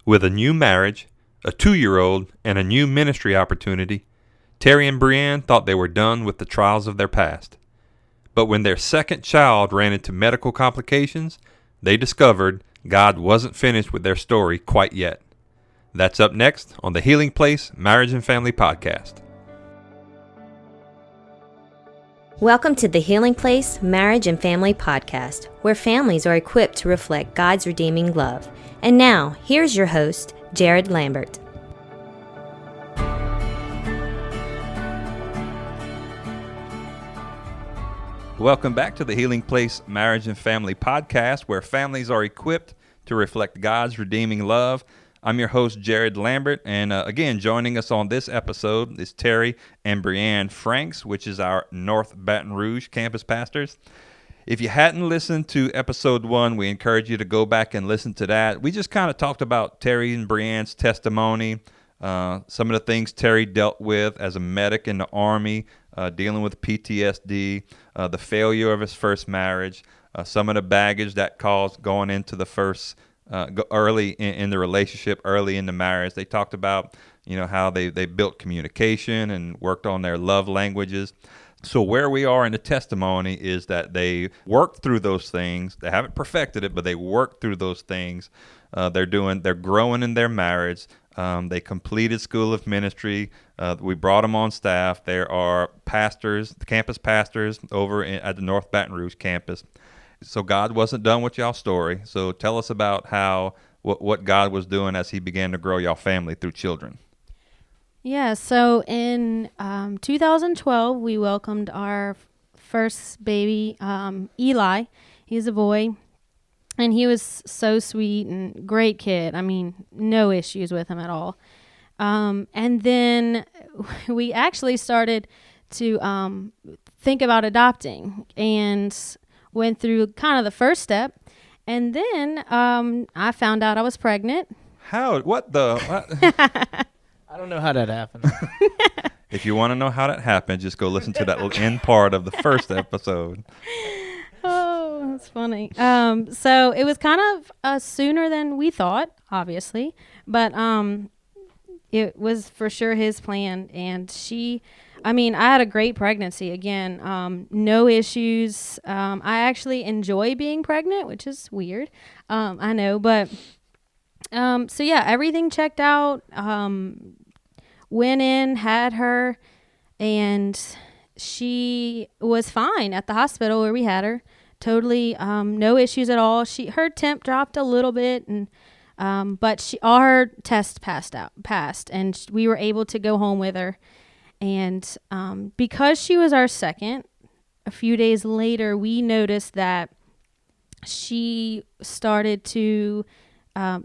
With a new marriage, a 2-year-old, and a new ministry opportunity, Terry and Breanne thought they were done with the trials of their past. But when their second child ran into medical complications, they discovered God wasn't finished with their story quite yet. That's up next on the Healing Place Marriage and Family Podcast. Welcome to the Healing Place Marriage and Family Podcast, where families are equipped to reflect God's redeeming love. And now, here's your host, Jared Lambert. Welcome back to the Healing Place Marriage and Family Podcast, where families are equipped to reflect God's redeeming love. I'm your host, Jared Lambert, and again, joining us on this episode is Terry and Breanne Franks, which is our North Baton Rouge campus pastors. If you hadn't listened to episode 1, we encourage you to go back and listen to that. We just kind of talked about Terry and Breanne's testimony, some of the things Terry dealt with as a medic in the Army, dealing with PTSD, the failure of his first marriage, some of the baggage that caused going into the first early in the relationship, early in the marriage. They talked about, how they built communication and worked on their love languages. So where we are in the testimony is that they worked through those things. They haven't perfected it, but they worked through those things. They're growing in their marriage. They completed School of Ministry. We brought them on staff. There are pastors, campus pastors over at the North Baton Rouge campus. So God wasn't done with y'all's story. So tell us about what God was doing as he began to grow y'all family through children. Yeah, so in 2012, we welcomed our first baby, Eli. He's a boy, and he was so sweet and great kid. I mean, no issues with him at all. And then we actually started to think about adopting and went through kind of the first step. And then I found out I was pregnant. How? What the? What? I don't know how that happened. If you want to know how that happened, just go listen to that little end part of the first episode. Oh, that's funny. So it was kind of sooner than we thought, obviously, but it was for sure his plan. And I had a great pregnancy. Again, no issues. I actually enjoy being pregnant, which is weird. I know, but so yeah, everything checked out. Went in, had her, and she was fine at the hospital where we had her. Totally, no issues at all. Her temp dropped a little bit, and but all her tests passed, and we were able to go home with her. And because she was our second, a few days later, we noticed that she started to.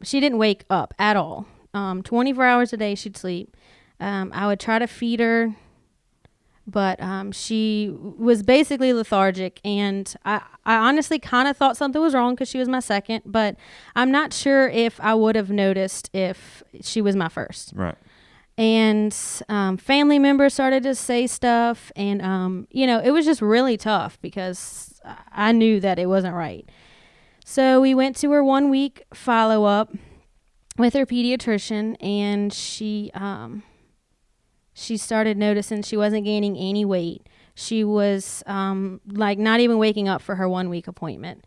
She didn't wake up at all. 24 hours a day, she'd sleep. I would try to feed her, but she was basically lethargic, and I honestly kind of thought something was wrong because she was my second, but I'm not sure if I would have noticed if she was my first. Right. And family members started to say stuff, and it was just really tough because I knew that it wasn't right. So we went to her 1-week follow-up with her pediatrician, and she started noticing she wasn't gaining any weight. She was not even waking up for her 1-week appointment.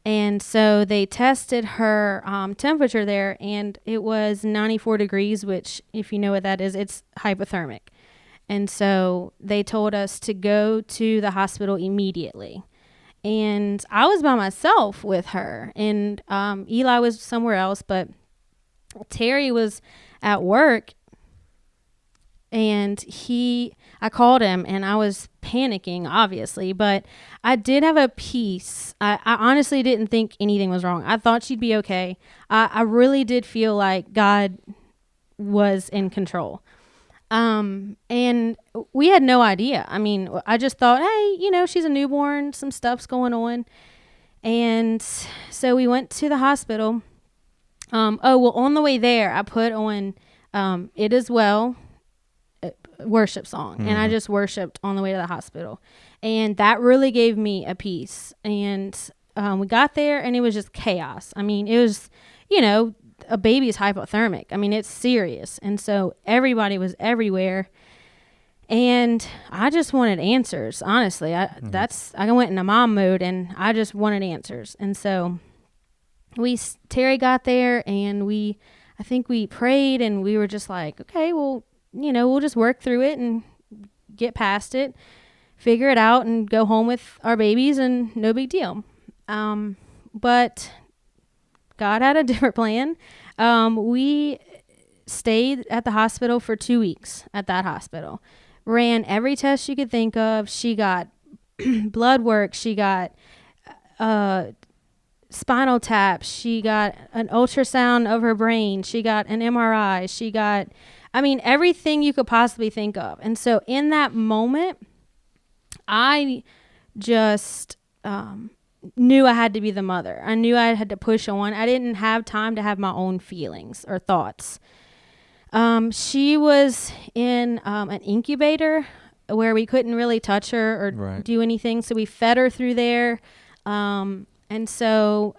And so they tested her temperature there, and it was 94 degrees, which, if you know what that is, it's hypothermic. And so they told us to go to the hospital immediately. And I was by myself with her, and Eli was somewhere else, but Terry was at work, and I called him, and I was panicking, obviously, but I did have a peace. I honestly didn't think anything was wrong. I thought she'd be okay. I really did feel like God was in control. And we had no idea. I just thought, hey, she's a newborn, some stuff's going on. And so we went to the hospital. On the way there, I put on It Is Well worship song, and I just worshiped on the way to the hospital, and that really gave me a peace. And we got there, and it was just chaos. It was, a baby's hypothermic. I mean, it's serious. And so everybody was everywhere. And I just wanted answers, honestly. I went into mom mode, and I just wanted answers. And so Terry got there, and I think we prayed, and we were just like, okay, well, we'll just work through it and get past it, figure it out, and go home with our babies, and no big deal. But God had a different plan. We stayed at the hospital for 2 weeks at that hospital. Ran every test you could think of. She got blood work. She got spinal taps. She got an ultrasound of her brain. She got an MRI. She got, everything you could possibly think of. And so in that moment, I just knew I had to be the mother. I knew I had to push on. I didn't have time to have my own feelings or thoughts. She was in an incubator where we couldn't really touch her or do anything. So we fed her through there. And so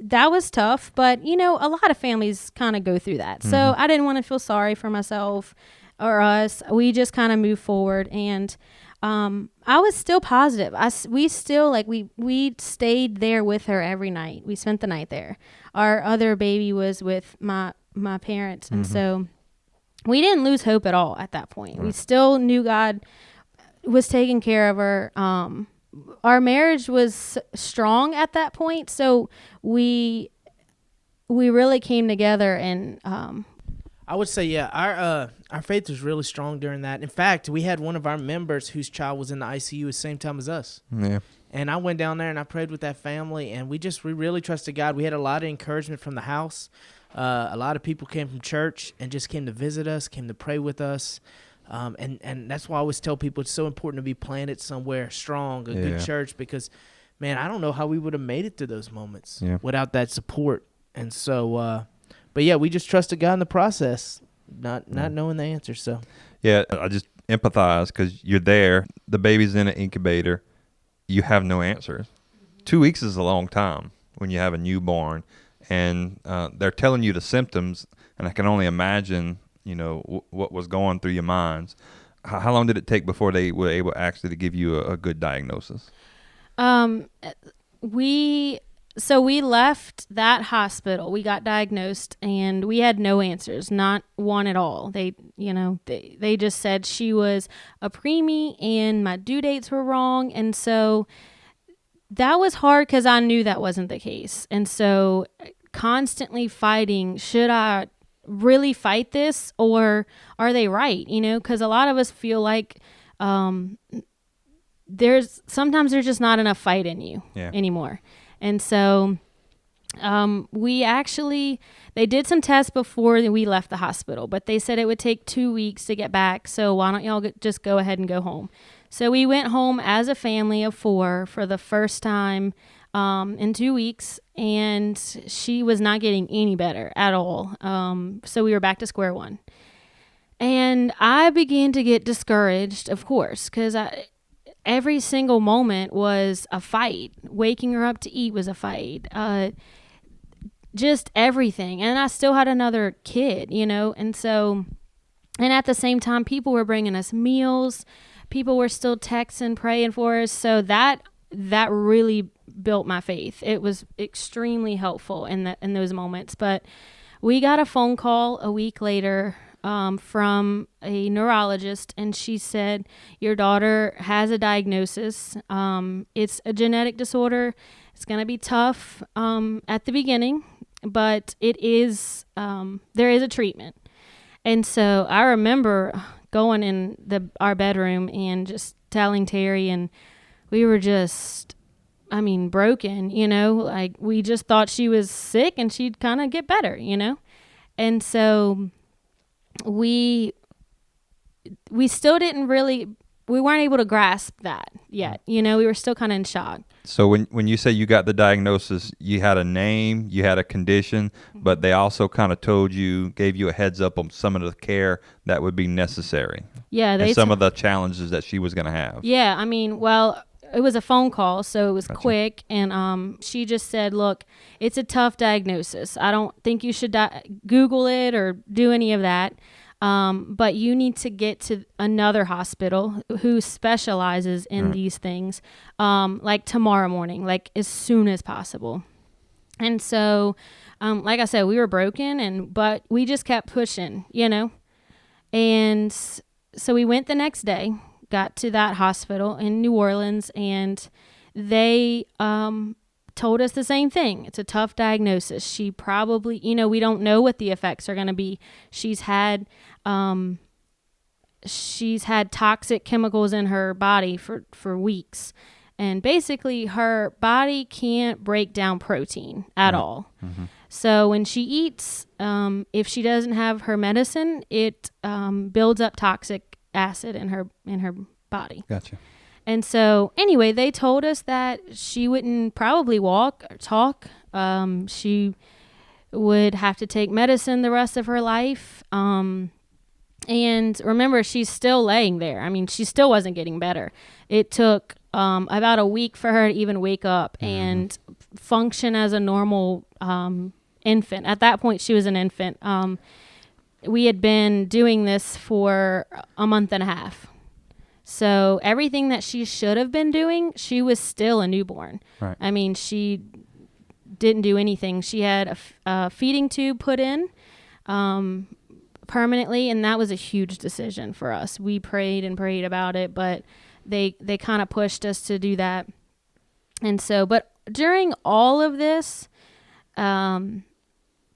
that was tough. But, a lot of families kind of go through that. Mm-hmm. So I didn't want to feel sorry for myself or us. We just kind of moved forward. And I was still positive. We still, we stayed there with her every night. We spent the night there. Our other baby was with my parents. And so we didn't lose hope at all at that point. We still knew God was taking care of her. Our marriage was strong at that point. So we really came together, and I would say, our faith was really strong during that. In fact, we had one of our members whose child was in the ICU at the same time as us. Yeah. And I went down there and I prayed with that family, and we really trusted God. We had a lot of encouragement from the house. A lot of people came from church and just came to visit us, came to pray with us. And that's why I always tell people it's so important to be planted somewhere strong, a good church, because, man, I don't know how we would have made it through those moments without that support. And so, but yeah, we just trusted God in the process, not knowing the answer. So, yeah, I just empathize because you're there. The baby's in an incubator. You have no answers. 2 weeks is a long time when you have a newborn, and they're telling you the symptoms, and I can only imagine, what was going through your minds. How long did it take before they were able actually to give you a good diagnosis? We left that hospital. We got diagnosed, and we had no answers, not one at all. They just said she was a preemie, and my due dates were wrong. And so that was hard because I knew that wasn't the case. And so constantly fighting, should I really fight this, or are they right? Because a lot of us feel like there's just not enough fight in you anymore. And so they did some tests before we left the hospital, but they said it would take 2 weeks to get back. So why don't y'all just go ahead and go home? So we went home as a family of 4 for the first time in 2 weeks, and she was not getting any better at all. So we were back to square one. And I began to get discouraged, of course, because every single moment was a fight. Waking her up to eat was a fight. Just everything. And I still had another kid, and so, and at the same time, people were bringing us meals. People were still texting, praying for us. So that really built my faith. It was extremely helpful in those moments. But we got a phone call a week later from a neurologist, and she said, your daughter has a diagnosis. It's a genetic disorder. It's going to be tough at the beginning, but it is there is a treatment. And so I remember going in our bedroom and just telling Terry, and we were just, broken, we just thought she was sick and she'd kind of get better, And so we still we weren't able to grasp that yet. We were still kind of in shock. So when you say you got the diagnosis, you had a name, you had a condition, but they also kind of gave you a heads up on some of the care that would be necessary. Yeah. And some of the challenges that she was going to have. Yeah. it was a phone call, so it was Gotcha. quick. And she just said, look, it's a tough diagnosis. I don't think you should Google it or do any of that. But you need to get to another hospital who specializes in these things, like tomorrow morning, like as soon as possible. And so, like I said, we were broken, but we just kept pushing, and so we went the next day, got to that hospital in New Orleans, and they, told us the same thing. It's a tough diagnosis. She probably, we don't know what the effects are going to be. She's had toxic chemicals in her body for weeks. And basically her body can't break down protein at all. Mm-hmm. So when she eats, if she doesn't have her medicine, it builds up toxic acid in her body. Gotcha. And so, anyway, they told us that she wouldn't probably walk or talk. She would have to take medicine the rest of her life. And remember, she's still laying there. I mean, she still wasn't getting better. It took about a week for her to even wake up and function as a normal infant. At that point, she was an infant. We had been doing this for a month and a half. So everything that she should have been doing, she was still a newborn. Right. I mean, she didn't do anything. She had a feeding tube put in permanently, and that was a huge decision for us. We prayed and prayed about it, but they kind of pushed us to do that. And so, but during all of this,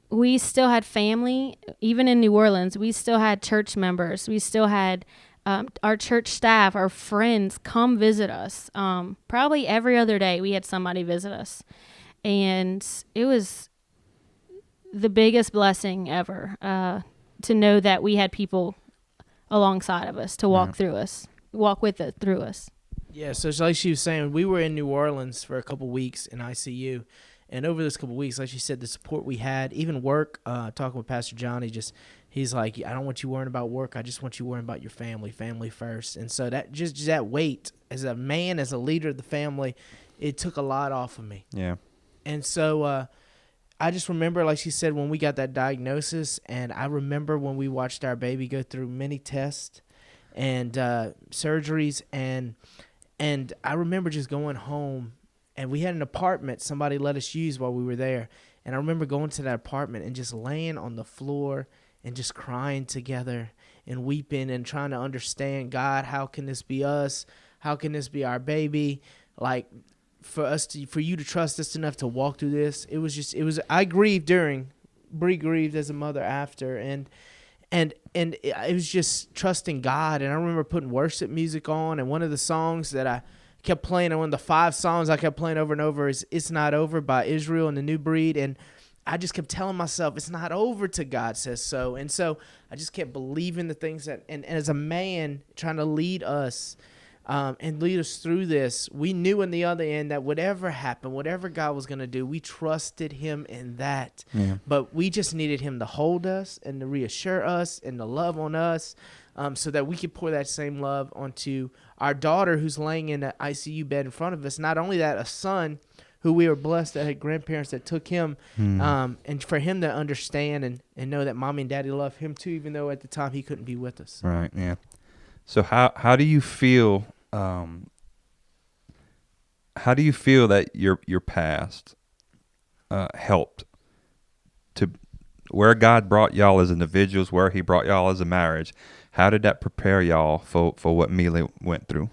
we still had family. Even in New Orleans, we still had church members. We still had our church staff, our friends come visit us. Probably every other day we had somebody visit us. And it was the biggest blessing ever to know that we had people alongside of us to walk through us, through us. Yeah, so it's like she was saying, we were in New Orleans for a couple weeks in ICU. And over those couple weeks, like she said, the support we had, even work, talking with Pastor Johnny, he's like, I don't want you worrying about work. I just want you worrying about your family first. And so that just that weight as a man, as a leader of the family, it took a lot off of me. Yeah. And so I just remember, like she said, when we got that diagnosis, and I remember when we watched our baby go through many tests and surgeries, and I remember just going home, and we had an apartment somebody let us use while we were there. And I remember going to that apartment and just laying on the floor and just crying together and weeping and trying to understand, God, how can this be us? How can this be our baby? Like, for you to trust us enough to walk through this. I grieved during, Bree grieved as a mother after, and it was just trusting God. And I remember putting worship music on, and one of the songs that I kept playing, and one of the 5 songs I kept playing over and over is It's Not Over by Israel and the New Breed. And I just kept telling myself, it's not over till God says so. And so I just kept believing the things that, and as a man trying to lead us and lead us through this, we knew in the other end that whatever happened, whatever God was going to do, we trusted him in that. Yeah. But we just needed him to hold us and to reassure us and to love on us, so that we could pour that same love onto our daughter who's laying in the ICU bed in front of us. Not only that, a son who we were blessed that had grandparents that took him, and for him to understand and know that mommy and daddy love him too, even though at the time he couldn't be with us. Right, yeah. So how do you feel how do you feel that your past helped to where God brought y'all as individuals, where he brought y'all as a marriage? How did that prepare y'all for what Mila went through?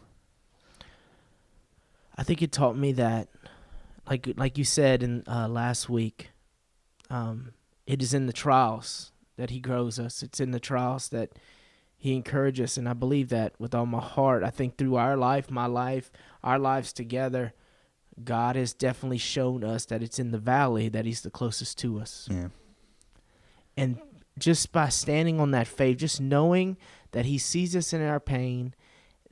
I think it taught me that, like you said in last week, it is in the trials that he grows us. It's in the trials that he encourages us, and I believe that with all my heart. I think through our life, my life, our lives together, God has definitely shown us that it's in the valley that he's the closest to us. Yeah. And just by standing on that faith, just knowing that he sees us in our pain,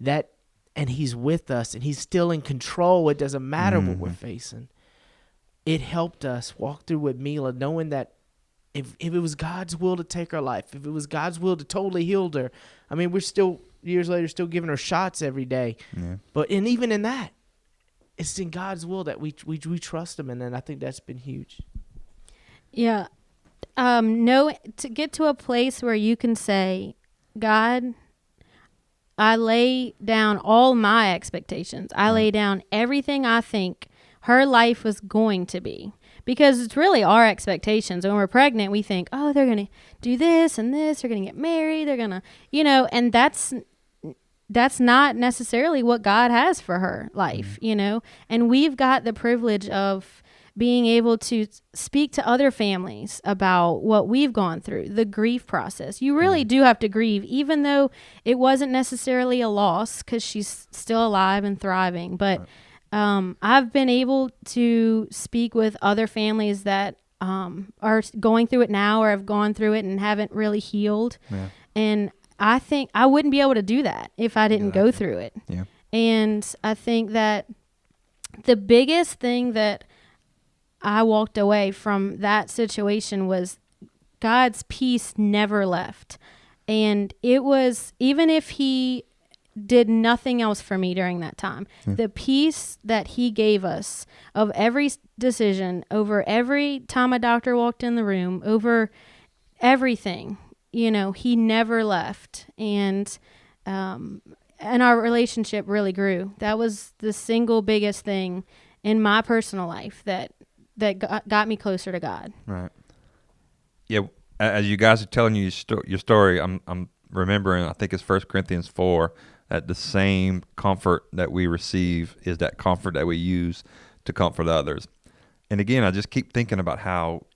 and he's with us, and he's still in control. It doesn't matter what we're facing. It helped us walk through with Mila, knowing that if it was God's will to take her life, if it was God's will to totally heal her, I mean, we're still, years later, still giving her shots every day. Yeah. And even in that, it's in God's will that we trust him, and then I think that's been huge. Yeah. To get to a place where you can say, God, I lay down all my expectations. I lay down everything I think her life was going to be. Because it's really our expectations. When we're pregnant, we think, oh, they're going to do this and this. They're going to get married. They're going to, and that's not necessarily what God has for her life, And we've got the privilege of being able to speak to other families about what we've gone through, the grief process. You really do have to grieve, even though it wasn't necessarily a loss because she's still alive and thriving. But I've been able to speak with other families that are going through it now or have gone through it and haven't really healed. Yeah. And I think I wouldn't be able to do that if I didn't go through it. Yeah. And I think that the biggest thing that I walked away from that situation was God's peace never left. And it was, even if he did nothing else for me during that time, the peace that he gave us of every decision, over every time a doctor walked in the room, over everything, he never left. And our relationship really grew. That was the single biggest thing in my personal life that got me closer to God. Right. Yeah. As you guys are telling your story, I'm remembering, I think it's 1 Corinthians 4, that the same comfort that we receive is that comfort that we use to comfort others. And again, I just keep thinking about how,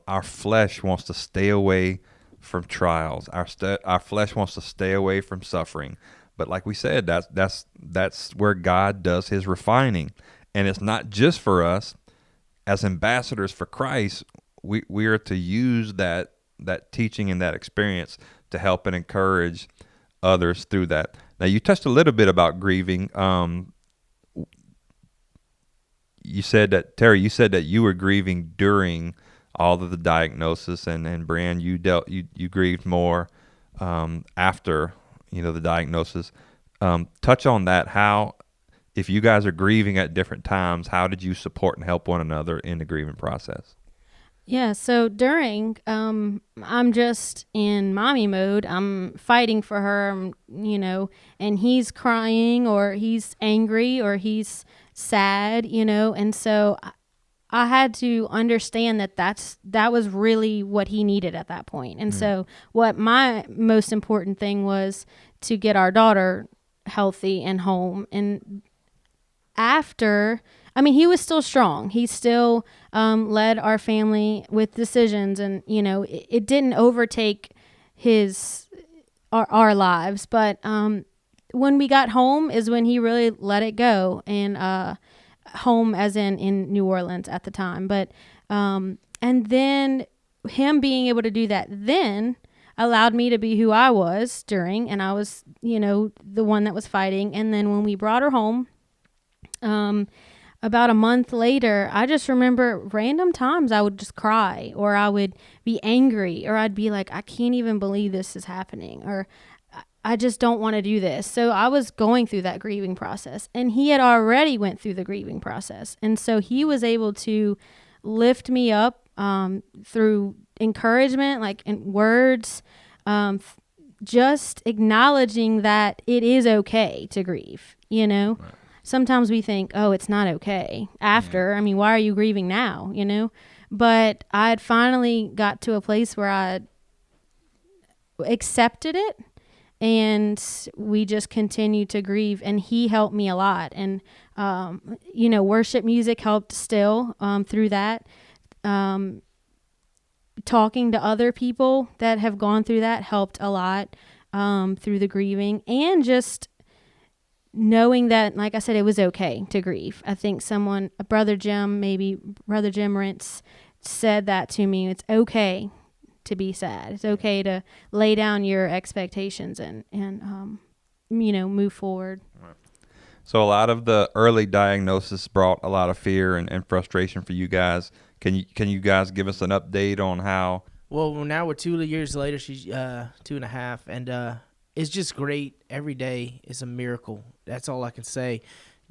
our flesh wants to stay away from trials. Our flesh wants to stay away from suffering. But like we said, that's where God does his refining. And it's not just for us. As ambassadors for Christ, we are to use that teaching and that experience to help and encourage others through that. Now, you touched a little bit about grieving. You said that, Terry, you were grieving during all of the diagnosis, and Breanne, you grieved more after the diagnosis. Touch on that. How, if you guys are grieving at different times, how did you support and help one another in the grieving process? Yeah, so during, I'm just in mommy mode. I'm fighting for her, and he's crying or he's angry or he's sad, and so I had to understand that was really what he needed at that point. And so what my most important thing was to get our daughter healthy and home. And after, he was still strong. He still led our family with decisions, and it didn't overtake our lives. But when we got home is when he really let it go, and home as in New Orleans at the time. But and then him being able to do that then allowed me to be who I was during, and I was the one that was fighting. And then when we brought her home, about a month later, I just remember random times I would just cry, or I would be angry, or I'd be like, I can't even believe this is happening, or I just don't want to do this. So I was going through that grieving process, and he had already went through the grieving process. And so he was able to lift me up through encouragement, like in words, just acknowledging that it is okay to grieve, Right. Sometimes we think, oh, it's not okay after. Yeah. Why are you grieving now, But I had finally got to a place where I accepted it, and we just continued to grieve, and he helped me a lot. And, worship music helped still through that. Talking to other people that have gone through that helped a lot through the grieving, and just knowing that, like I said, it was okay to grieve. I think Brother Jim Rentz said that to me. It's okay to be sad. It's okay to lay down your expectations and move forward. So a lot of the early diagnosis brought a lot of fear and frustration for you guys. Can you guys give us an update on how? Well, now we're 2 years later. She's 2.5, and it's just great. Every day is a miracle. That's all I can say.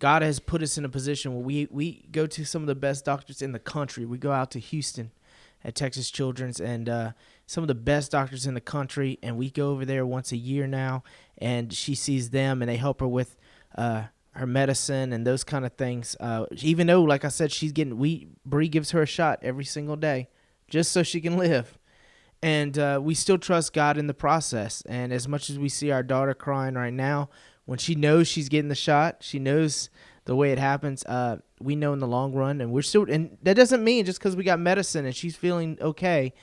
God has put us in a position where we go to some of the best doctors in the country. We go out to Houston at Texas Children's, and some of the best doctors in the country, and we go over there once a year now, and she sees them, and they help her with her medicine and those kind of things. Even though, like I said, Bree gives her a shot every single day just so she can live. And we still trust God in the process. And as much as we see our daughter crying right now, when she knows she's getting the shot, she knows the way it happens. We know in the long run, and and that doesn't mean just because we got medicine and she's feeling okay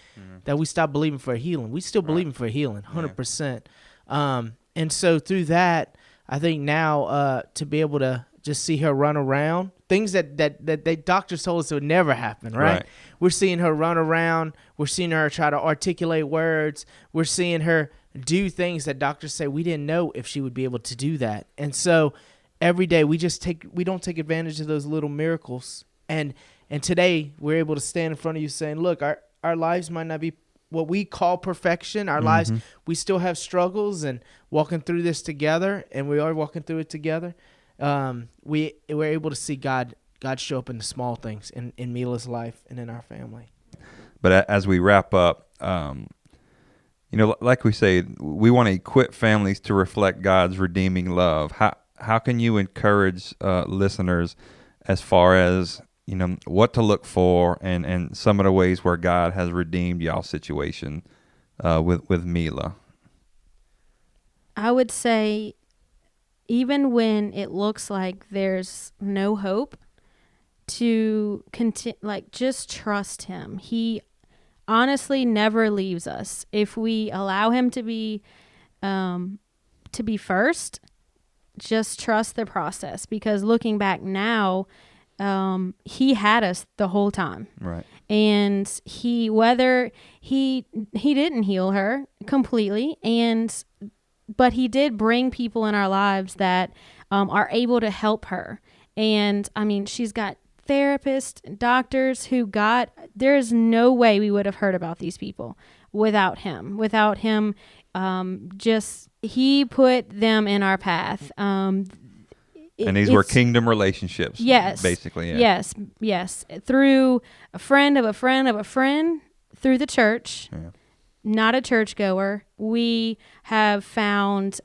that we stop believing for a healing. We still believing for a healing, 100%. And so through that, I think now to be able to just see her run around, things that they doctors told us would never happen, right? We're seeing her run around. We're seeing her try to articulate words. We're seeing her do things that doctors say we didn't know if she would be able to do that. And so every day we don't take advantage of those little miracles. And today we're able to stand in front of you saying, look, our lives might not be what we call perfection. Our lives, we still have struggles and walking through this together, and we are walking through it together. We're able to see God show up in the small things in Mila's life and in our family. But as we wrap up, like we say, we want to equip families to reflect God's redeeming love. How can you encourage listeners as far as what to look for and some of the ways where God has redeemed y'all's situation with Mila? I would say, even when it looks like there's no hope, to just trust him. He honestly never leaves us. If we allow him to be first, just trust the process, because looking back now, he had us the whole time. Right. And whether he didn't heal her completely, but he did bring people in our lives that are able to help her. And I mean, she's got therapists, doctors there's no way we would have heard about these people without him. He put them in our path. And these were kingdom relationships. Yes. Basically, yeah. Yes. Through a friend of a friend of a friend, through the church. Yeah. Not a churchgoer. We have found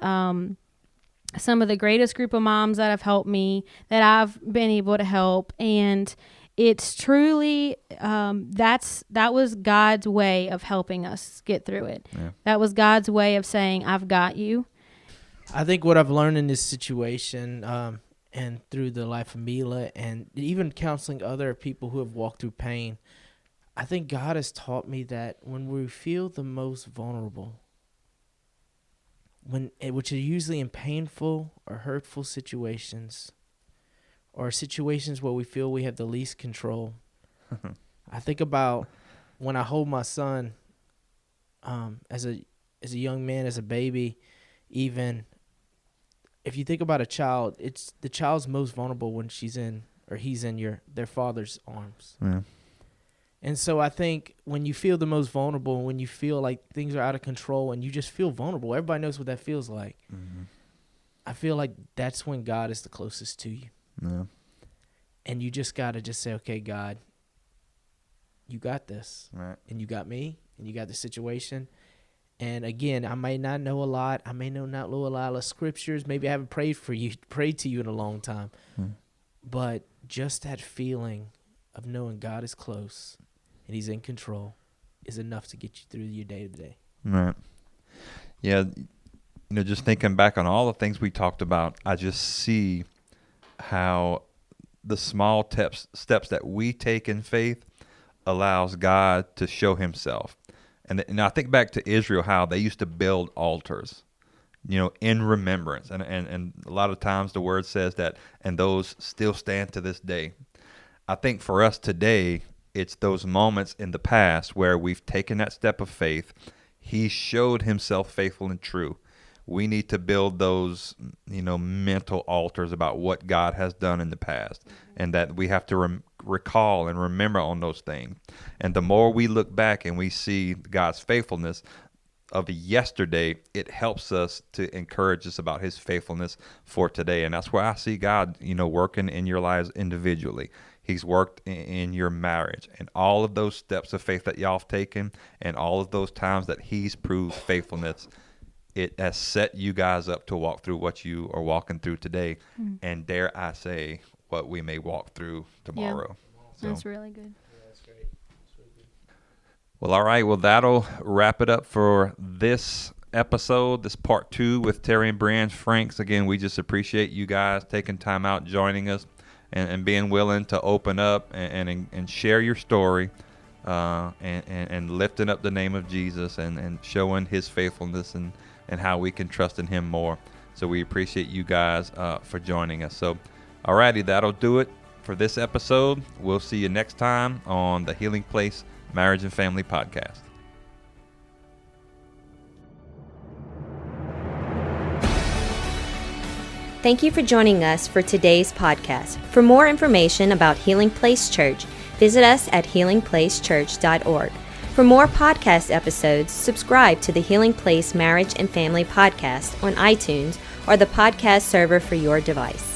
some of the greatest group of moms that have helped me, that I've been able to help. And it's truly, that was God's way of helping us get through it. Yeah. That was God's way of saying, I've got you. I think what I've learned in this situation, and through the life of Mila, and even counseling other people who have walked through pain, I think God has taught me that when we feel the most vulnerable, which are usually in painful or hurtful situations, or situations where we feel we have the least control. I think about when I hold my son, as a young man, as a baby, even if you think about a child, it's the child's most vulnerable when he's in their father's arms. Yeah. And so I think when you feel the most vulnerable, when you feel like things are out of control and you just feel vulnerable, everybody knows what that feels like. Mm-hmm. I feel like that's when God is the closest to you. Yeah. And you just got to just say, okay, God, you got this. Right. And you got me, and you got the situation. And again, I may not know a lot. I may not know a lot of scriptures. Maybe I haven't prayed to you in a long time. But just that feeling of knowing God is close and he's in control is enough to get you through your day to day. Right. Yeah. Just thinking back on all the things we talked about, I just see how the small steps that we take in faith allows God to show himself. And I think back to Israel, how they used to build altars, in remembrance. And a lot of times the word says that, and those still stand to this day. I think for us today, it's those moments in the past where we've taken that step of faith. He showed himself faithful and true. We need to build those, mental altars about what God has done in the past, and that we have to recall and remember on those things. And the more we look back and we see God's faithfulness, of yesterday, it helps us to encourage us about his faithfulness for today. And that's where I see God, working in your lives individually. He's worked in your marriage, and all of those steps of faith that y'all have taken, and all of those times that he's proved faithfulness, it has set you guys up to walk through what you are walking through today. And dare I say, what we may walk through tomorrow. Yeah. So. That's really good. Yeah, that's great. That's really good. Well, all right. Well, that'll wrap it up for this episode, this part 2 with Terry and Breanne Franks. Again, we just appreciate you guys taking time out, joining us, and being willing to open up and share your story, and lifting up the name of Jesus and showing his faithfulness and how we can trust in him more. So we appreciate you guys for joining us. So, alrighty, that'll do it for this episode. We'll see you next time on the Healing Place Marriage and Family Podcast. Thank you for joining us for today's podcast. For more information about Healing Place Church, visit us at healingplacechurch.org. For more podcast episodes, subscribe to the Healing Place Marriage and Family Podcast on iTunes or the podcast server for your device.